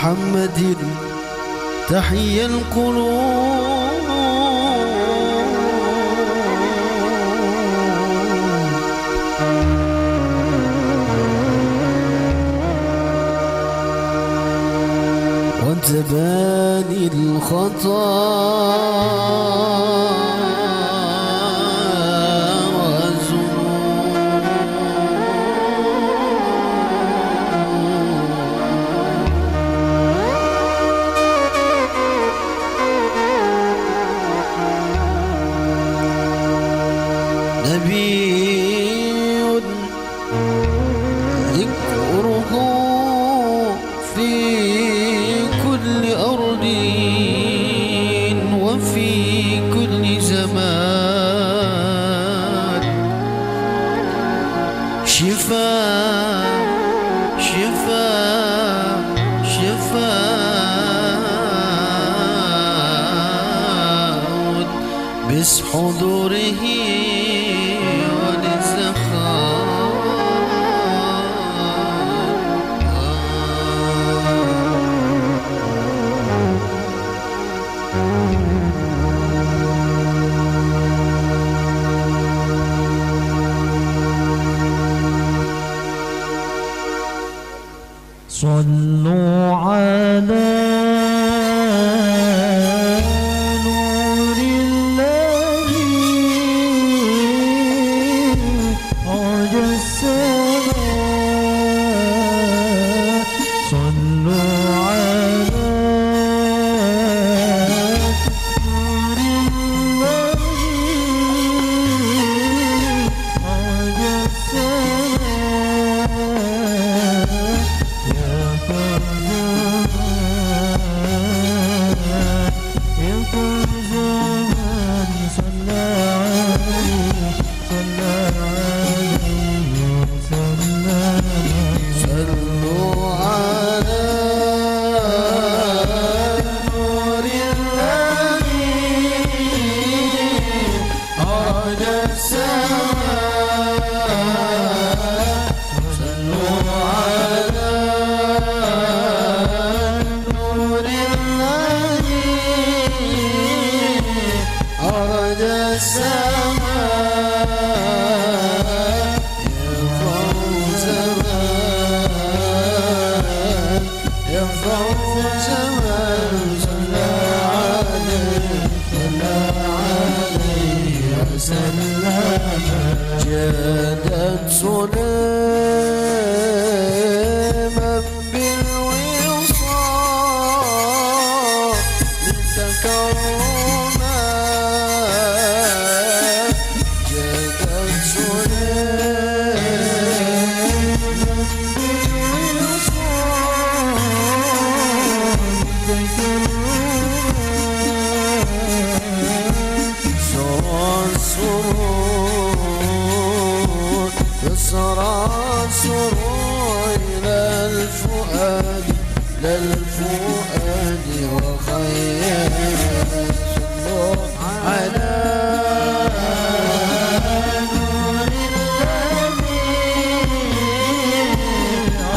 محمد تحيا القلوب وتباني الخطا نبي ذكره في كل أرض وفي كل زمان شفاء شفاء شفاء بس حضوره صلوا على نور الذي عرج السماء صلوا على نور الذي عرج السماء جادت سليما بالوصال لتكرما جادت سليما بالوصال لتكرما سرى سرور إلى الفؤاد للفؤاد وخير على نور الذي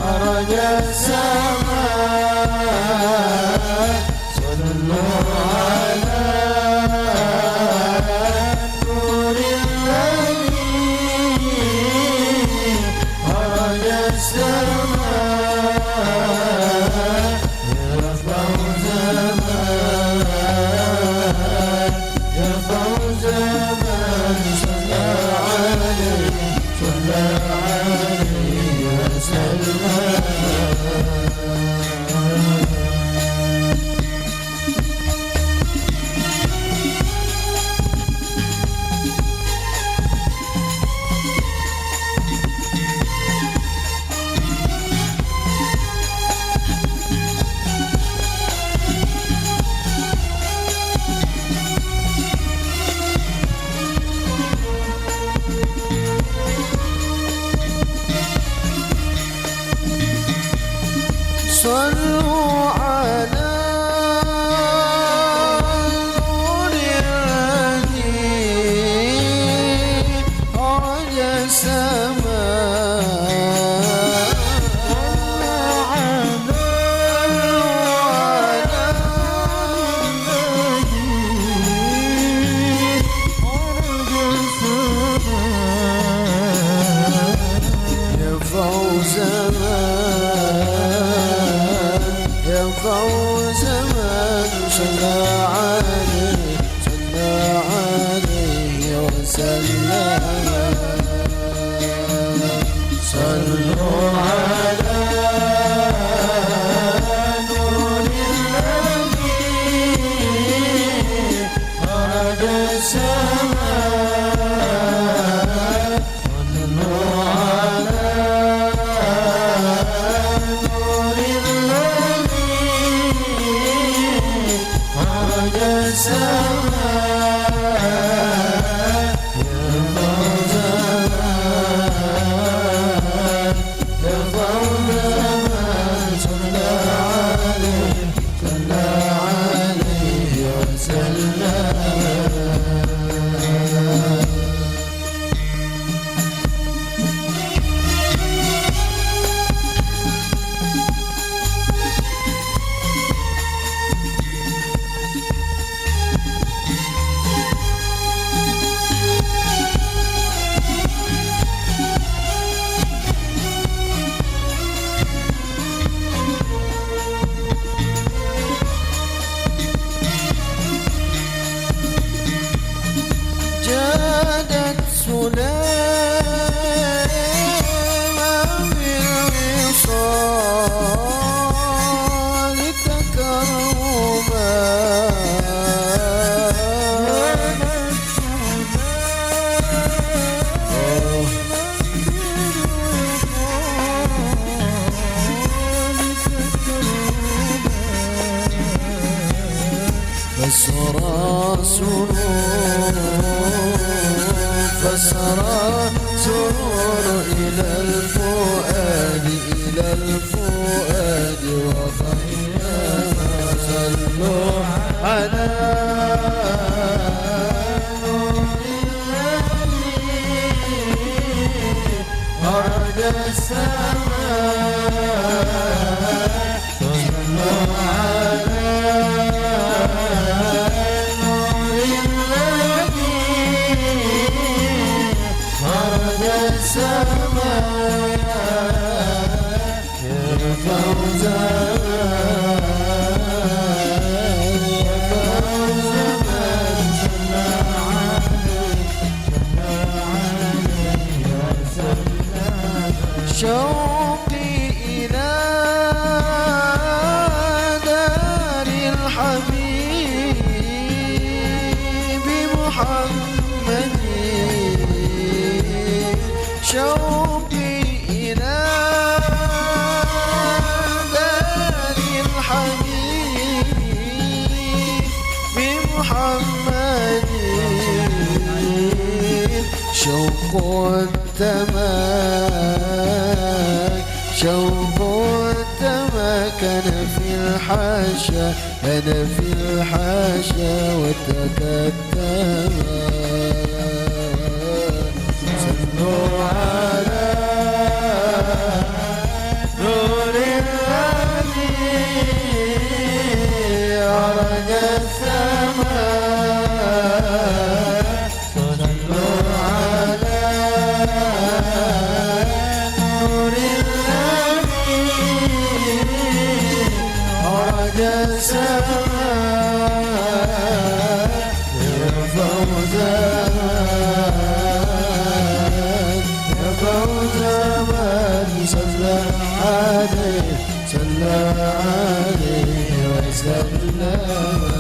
عرج السماء صلوا على نور الذي عرج السماء يرفع زمان يرفع زمان صلى عليه وسلم صلوا على نور الذي عرج السماء صلى عليه صلى عليه وسلم صلوا على نور الذي خرج السماء صلوا على نور الذي خرج السماء يا فوز يا فوز صلى عليه وسلم جادت سليمان بالوصال تكرما فسرى سرور إلى الفؤاد وخيما صلوا على نور الذي خرج السماء صلوا على السماء يا فوز من صلى عليه وسلم شوقي إلى دار الحبيب محمد شوقي إلى دار الحبيب بمحمد شوق التماك أنا في الحاشا وتكتم صلوا على نور الذي خرج السماء صلوا على نور الذي خرج السماء يا فوز من صلى عليه وسلم